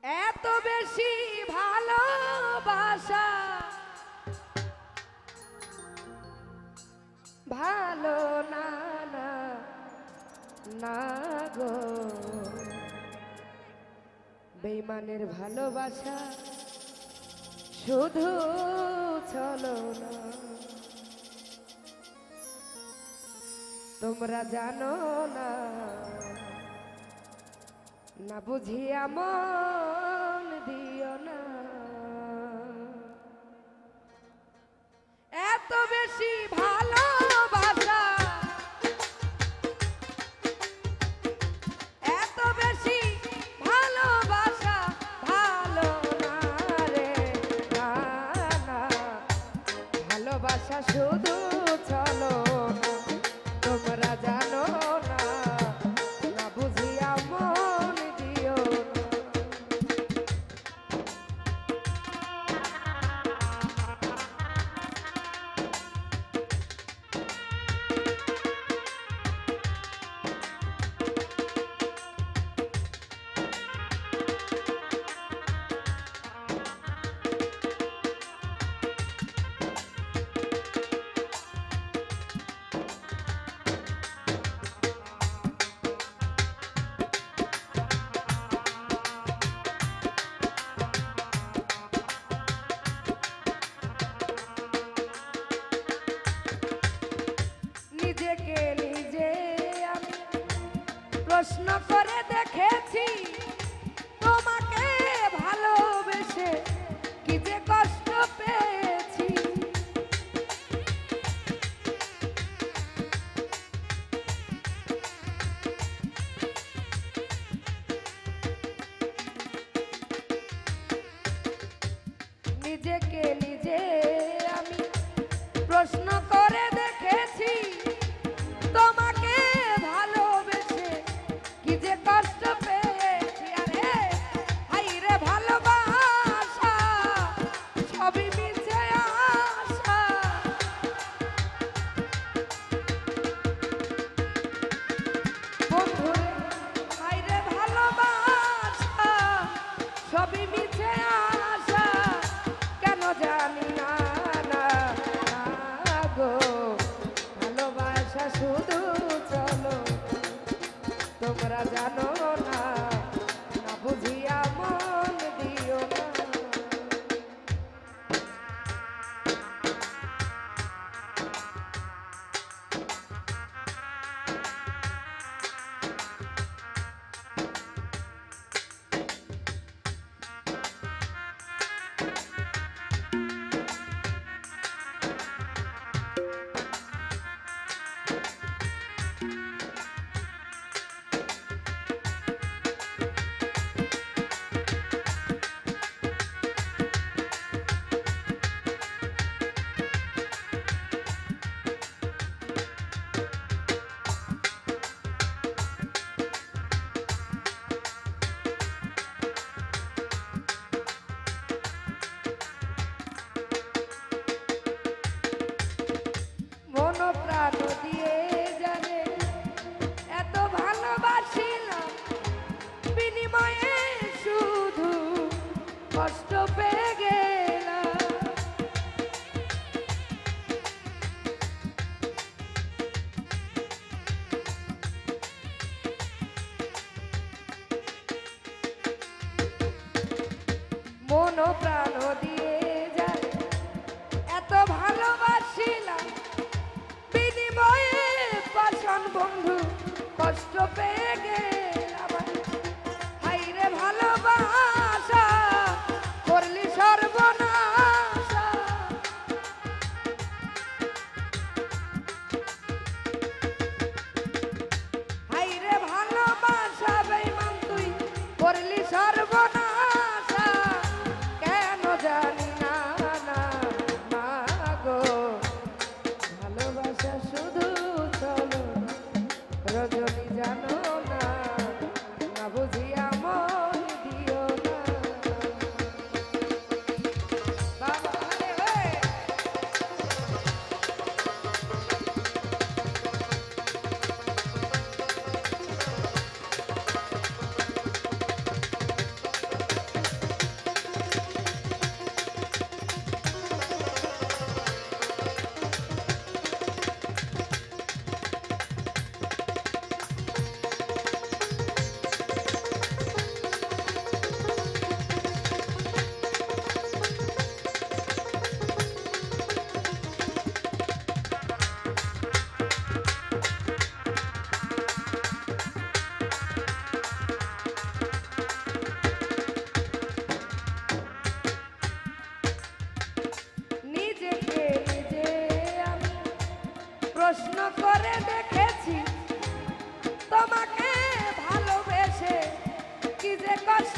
এত বেশি ভালোবাসা ভালো না না না গো, বেঈমানের ভালোবাসা শুধু চলো না। তোমরা জানো না, না বুঝিয়া মন দিও না। এত বেশি ভালোবাসা, এত বেশি ভালোবাসা ভালো না রে, না না, ভালোবাসা শুধু চলো না। তোমরা জানো না, না বুঝিয়া মন দিও না। নিজেকে নিজে আমি প্রশ্ন করে দেখেছি, তোমাকে ভালোবেসে কি যে কষ্ট পেয়েছি। নিজেকে নিজে আমি প্রশ্ন করে দেখেছি, তোমাকে ভালোবেসে কি যে কষ্ট পেয়েছি। আরে হাইরে ভালোবাসা সবই মিছে আশা, বন্ধুরে হাইরে ভালোবাসা সবই মিছে আশা। কেন জানি না না না গো, ভালোবাসা শুধু চলো। তোমরা জানো না, না বুঝিয়া মন দিও না। মন প্রাণ দিয়ে জানে এত ভালোবাসিলাম, বিনিময়ে শুধু কষ্ট পেয়ে গেলাম। মন প্রাণ দিয়ে জানে এত ভালোবাসিলাম, বিনিময়ে পাষাণ বন্ধু কষ্ট পেয়ে গেলাম। হাইরে ভালোবাসা করলি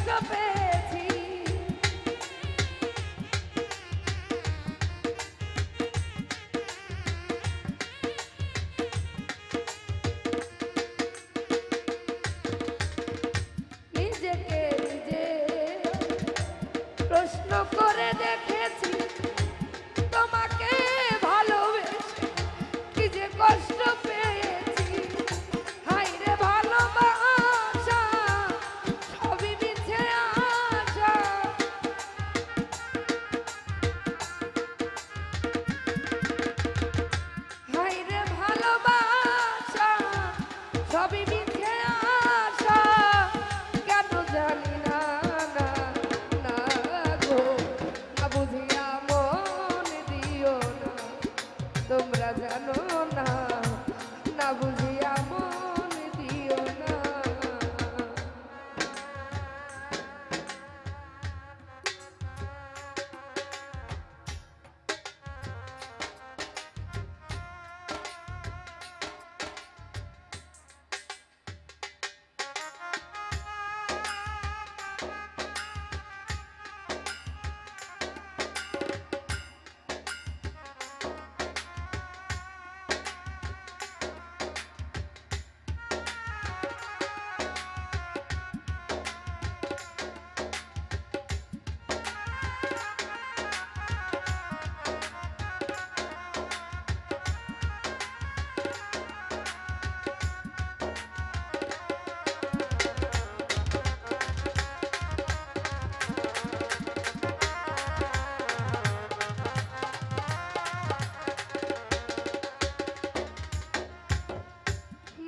কষ্ট পেয়েছি। নিজেকে নিজে প্রশ্ন করে দেখেছি, তোমাকে ভালোবেসে কি যে কষ্ট পেয়েছি। হায়রে ভালোবাসা সবই মিছে আশা, হায়রে ভালোবাসা সবই মিছে আশা। কেন জানি না না না গো, না বুঝিয়া মন দিও না, তোমরা জানো না, না বুঝিয়া মন দিও না।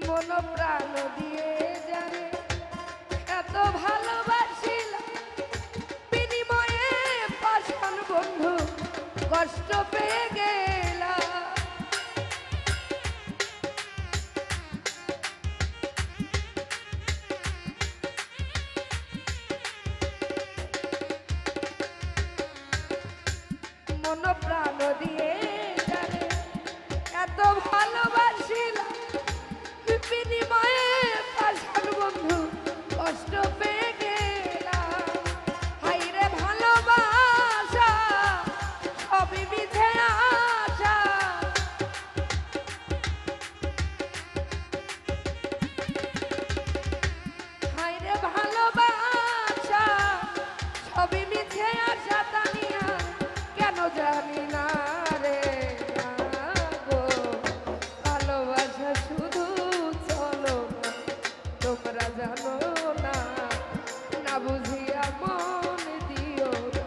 মন প্রাণ দিয়ে জানে এত ভালোবাসিলাম, বিনিময়ে পাষাণ বন্ধু কষ্ট পেয়ে গেলাম। মন প্রাণ দিয়ে জানে এত ভালোবাসিলাম, বিনিময়ে পাষাণ বন্ধু কষ্ট পেয়ে গেলাম। হায়রে ভালোবাসা সবই মিছে আশা, হায়রে ভালোবাসা সবই মিছে আশা। তানিয়া কেন জানি না রে না গো, ভালোবাসা শুধু চলো না, তোমরা জানো না, না বুঝিয়া মন দিও না।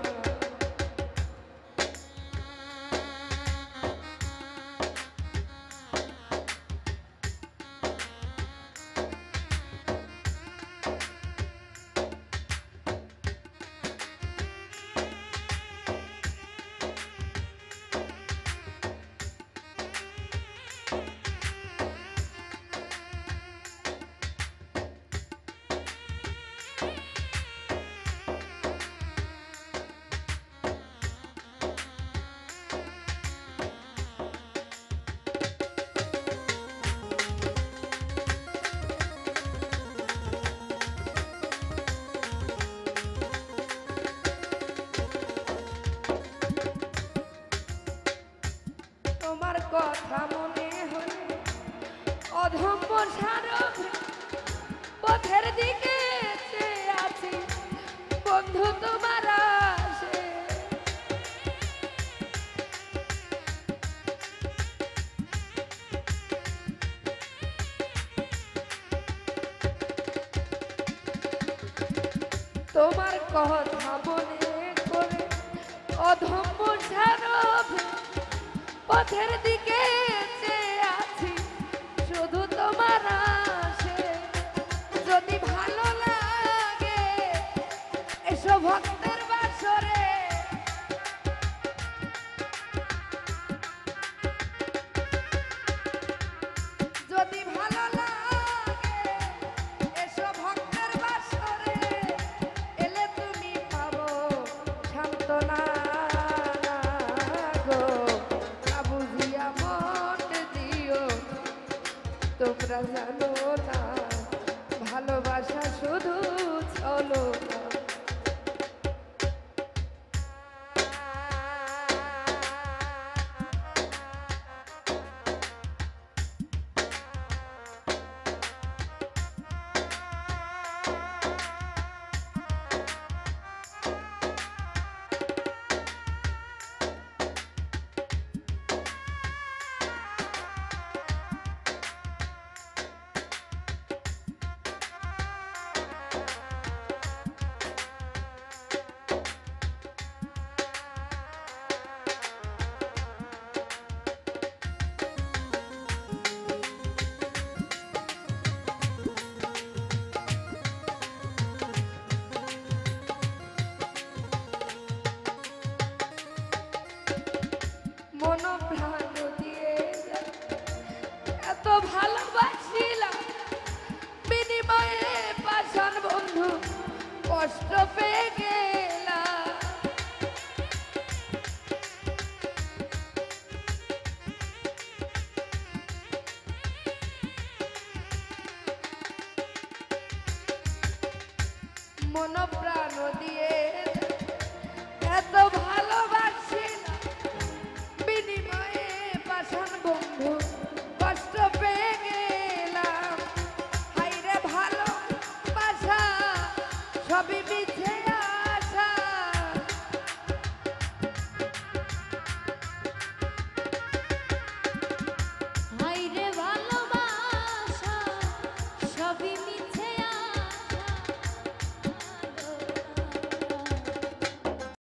তোমার কথা মনে হলে অধম্য সারভে পথের দিকে চেয়ে আছি, বন্ধু তোমার আসে। তোমার কথা মনে করে অধম্য সারভে পথের দিকে চেয়ে আছি, শুধু তোমার আসে। যদি ভালো লাগে এসো ভক্তের বাসরে, যদি ভালো লাগে এসো ভক্তের বাসরে, এলে তুমি পাবো সান্ত্বনা গো, না বুঝিয়া মন দিও, তোমরা জানো না, ভালোবাসা শুধু চলো না। পেয়ে